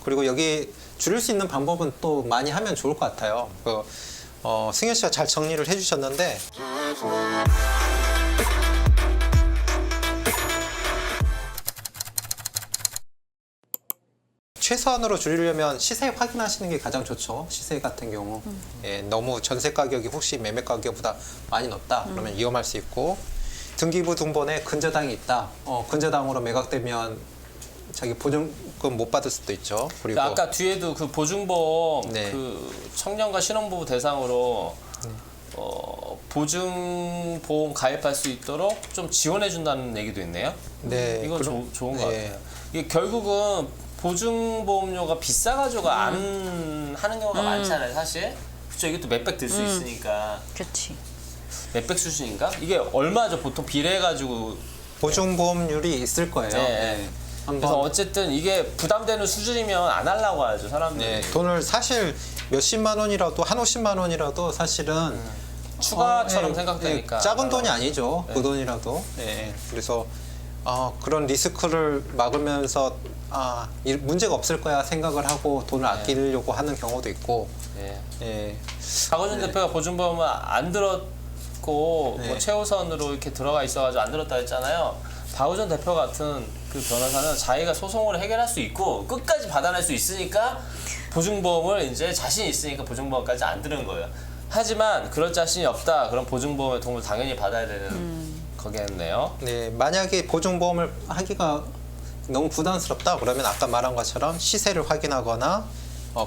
그리고 여기 줄일 수 있는 방법은 또 많이 하면 좋을 것 같아요. 승현 씨가 잘 정리를 해주셨는데 최소한으로 줄이려면 시세 확인하시는 게 가장 좋죠. 시세 같은 경우 예, 너무 전세 가격이 혹시 매매 가격보다 많이 높다 그러면 위험할 수 있고, 등기부 등본에 근저당이 있다. 근저당으로 매각되면 자기 보증금 못 받을 수도 있죠. 그리고 아까 뒤에도 그 보증보험 네. 그 청년과 신혼부부 대상으로 보증보험 가입할 수 있도록 좀 지원해 준다는 얘기도 있네요. 네, 이건 그럼- 좋은 것 네. 같아요. 이게 결국은 보증보험료가 비싸가지고 안 하는 경우가 많잖아요, 사실. 그렇죠. 이게 또 몇백 들 수 있으니까. 그렇지. 몇백 수준인가? 이게 얼마죠? 보통 비례해가지고. 보증보험률이 있을 거예요. 네. 네. 그래서 한번 어쨌든 이게 부담되는 수준이면 안 하려고 하죠, 사람들이. 네, 돈을 사실 몇십만 원이라도 한 50만 원이라도 사실은 추가처럼 예, 생각되니까. 예, 작은 돈이 아니죠. 네. 그 돈이라도. 예, 그래서 그런 리스크를 막으면서 문제가 없을 거야 생각을 하고 돈을 아끼려고 하는 경우도 있고. 예. 예, 박원준 대표가 보증보험을 안 들었고 네. 뭐 최우선으로 이렇게 들어가 있어가지고 안 들었다 했잖아요. 박원준 대표 같은 그 변호사는 자기가 소송으로 해결할 수 있고 끝까지 받아낼 수 있으니까 보증보험을 이제 자신 있으니까 보증보험까지 안 들은 거예요. 하지만 그럴 자신이 없다. 그럼 보증보험의 도움을 당연히 받아야 되는 거겠네요. 네, 만약에 보증보험을 하기가 너무 부담스럽다 그러면 아까 말한 것처럼 시세를 확인하거나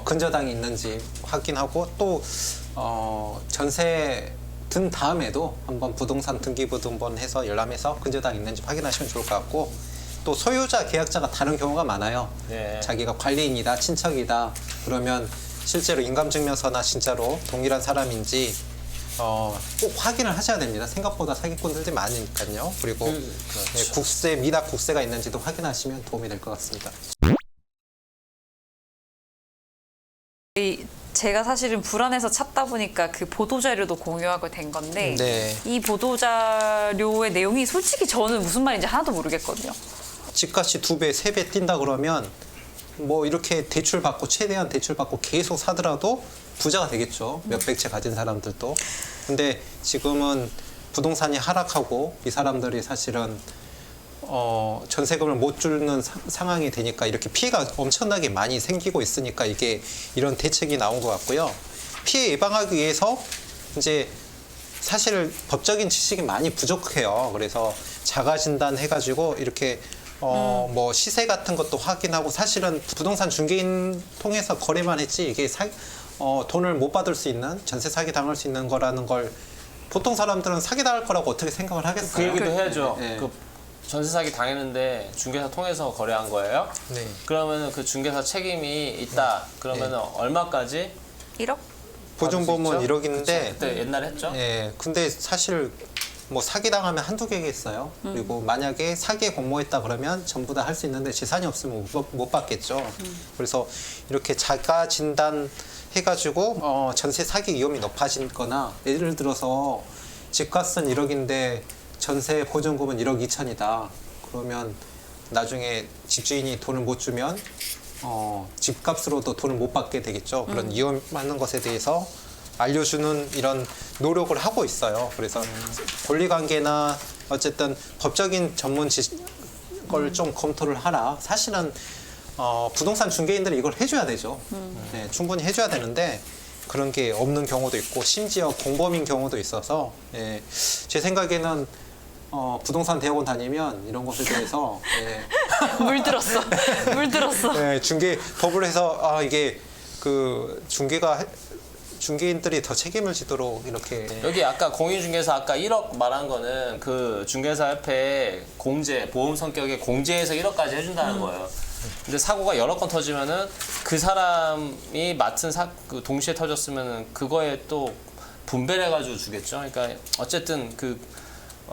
근저당이 있는지 확인하고 또 전세 든 다음에도 한번 부동산 등기부 등본 해서 열람해서 근저당 있는지 확인하시면 좋을 것 같고, 또 소유자 계약자가 다른 경우가 많아요. 네. 자기가 관리인이다 친척이다 그러면 실제로 인감증명서나 진짜로 동일한 사람인지 꼭 확인을 하셔야 됩니다. 생각보다 사기꾼들이 많으니까요. 그리고 그렇죠. 네, 국세, 미납 국세가 있는지도 확인하시면 도움이 될 것 같습니다. 제가 사실은 불안해서 찾다 보니까 그 보도자료도 공유하게 된 건데 네. 이 보도자료의 내용이 솔직히 저는 무슨 말인지 하나도 모르겠거든요. 집값이 2배, 3배 뛴다 그러면 뭐 이렇게 대출받고 최대한 대출받고 계속 사더라도 부자가 되겠죠. 몇백 채 가진 사람들도. 근데 지금은 부동산이 하락하고 이 사람들이 사실은 전세금을 못 주는 상황이 되니까 이렇게 피해가 엄청나게 많이 생기고 있으니까 이게 이런 대책이 나온 것 같고요. 피해 예방하기 위해서 이제 사실 법적인 지식이 많이 부족해요. 그래서 자가 진단 해가지고 이렇게 뭐 시세 같은 것도 확인하고, 사실은 부동산 중개인 통해서 거래만 했지 이게 돈을 못 받을 수 있는, 전세 사기 당할 수 있는 거라는 걸 보통 사람들은 사기 당할 거라고 어떻게 생각을 하겠어요? 그 얘기도 해야죠. 네. 그 전세 사기 당했는데 중개사 통해서 거래한 거예요. 네. 그러면 그 중개사 책임이 있다. 그러면 얼마까지? 1억? 보증보험은 받을 수 있죠? 1억인데 그때 옛날에 했죠. 예, 근데 사실 뭐 사기 당하면 한두 개겠어요. 그리고 만약에 사기에 공모했다 그러면 전부 다 할 수 있는데 재산이 없으면 못 받겠죠. 그래서 이렇게 자가 진단 해가지고 전세 사기 위험이 높아지거나, 예를 들어서 집값은 1억인데 전세 보증금은 1억 2천이다. 그러면 나중에 집주인이 돈을 못 주면 집값으로도 돈을 못 받게 되겠죠. 그런 위험한 것에 대해서 알려주는 이런 노력을 하고 있어요. 그래서 권리관계나 어쨌든 법적인 전문 지식을 좀 검토를 하라. 사실은 부동산 중개인들이 이걸 해줘야 되죠. 네, 충분히 해줘야 되는데 그런 게 없는 경우도 있고, 심지어 공범인 경우도 있어서, 예, 제 생각에는 부동산 대학원 다니면 이런 것에 대해서 물들었어. 물들었어. 중개 법을 해서 이게 그 중개인들이 더 책임을 지도록 이렇게. 여기 아까 공인중개사 아까 1억 말한 거는 그 중개사 협회 공제, 보험 성격의 공제에서 1억까지 해준다는 거예요. 근데 사고가 여러 건 터지면은 그 사람이 맡은 그 동시에 터졌으면은 그거에 또 분배를 해가지고 주겠죠. 그러니까 어쨌든 그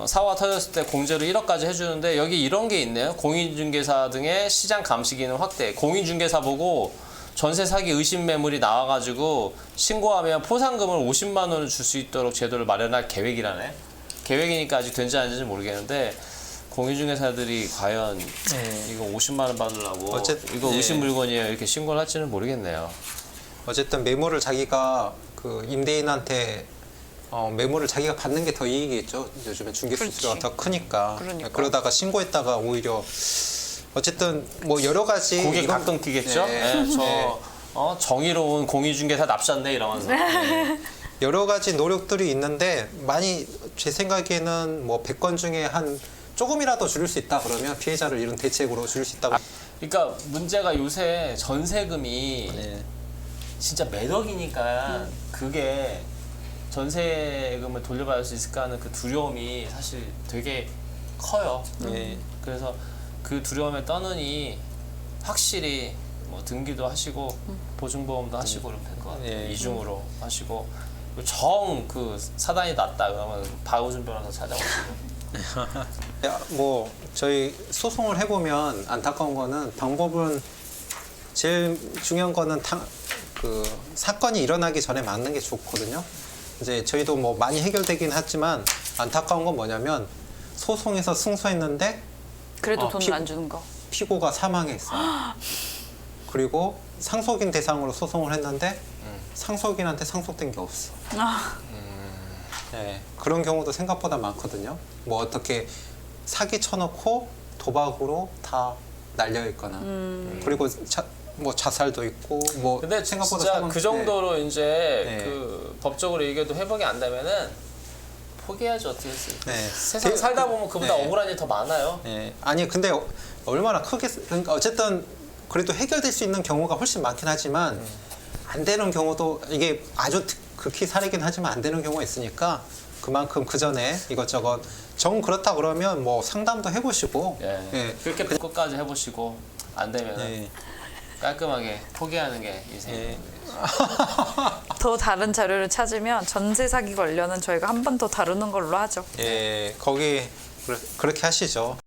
사고가 터졌을 때 공제로 1억까지 해주는데, 여기 이런 게 있네요. 공인중개사 등의 시장 감시 기능 확대. 공인중개사 보고 전세 사기 의심 매물이 나와가지고 신고하면 포상금을 50만 원을 줄 수 있도록 제도를 마련할 계획이라네. 계획이니까 아직 된지 안 된지 모르겠는데, 공인중개사들이 과연 이거 50만 원 받으려고 어쨌든, 이거 예. 의심 물건이에요 이렇게 신고를 할지는 모르겠네요. 어쨌든 매물을 자기가 그 임대인한테 매물을 자기가 받는 게 더 이익이겠죠. 요즘에 중개 수수료가 그렇지. 더 크니까. 그러니까. 그러다가 신고했다가 오히려 어쨌든 뭐 여러 가지 고객 이건- 가끔 끼겠죠. 네. 저 네. 정의로운 공인중개사 납셨네 이러면서. 여러 가지 노력들이 있는데 많이 제 생각에는 뭐 100건 중에 한 조금이라도 줄일 수 있다 그러면 피해자를 이런 대책으로 줄일 수 있다고. 그러니까 문제가 요새 전세금이 네. 진짜 몇 억이니까 그게 전세금을 돌려받을 수 있을까 하는 그 두려움이 사실 되게 커요. 네. 그래서 그 두려움에 떠느니 확실히 뭐 등기도 하시고 보증보험도 하시고 그러면 될 것 같아요. 네. 이중으로 하시고 정 그 사단이 났다 그러면 박우준 변호사 찾아오시고. 야, 뭐 저희 소송을 해보면 안타까운 거는 방법은 제일 중요한 거는 그 사건이 일어나기 전에 막는 게 좋거든요. 이제 저희도 뭐 많이 해결되긴 했지만 안타까운 건 뭐냐면 소송에서 승소했는데 그래도 돈을 안 주는 거. 피고가 사망했어요. 그리고 상속인 대상으로 소송을 했는데 상속인한테 상속된 게 없어. 네, 그런 경우도 생각보다 많거든요. 뭐 어떻게 사기 쳐놓고 도박으로 다 날려 있거나 그리고 뭐 자살도 있고 뭐 근데 생각보다 진짜 사망- 그 정도로 이제 네. 그 법적으로 얘기해도 회복이 안 되면은 포기해야지 어떻게 했어요. 네. 세상 네. 살다 보면 그보다 네. 억울한 일 더 많아요. 네. 아니 근데 얼마나 크게 그러니까 어쨌든 그래도 해결될 수 있는 경우가 훨씬 많긴 하지만 안 되는 경우도 이게 아주 극히 사례긴 하지만 안 되는 경우가 있으니까 그만큼 그 전에 이것저것 정 그렇다 그러면 뭐 상담도 해보시고 예. 예. 그렇게 끝까지 해보시고 안 되면 예. 깔끔하게 포기하는 게 인생이에요. 예. 더 다른 자료를 찾으면 전세 사기 관련은 저희가 한 번 더 다루는 걸로 하죠. 예, 거기 그렇게 하시죠.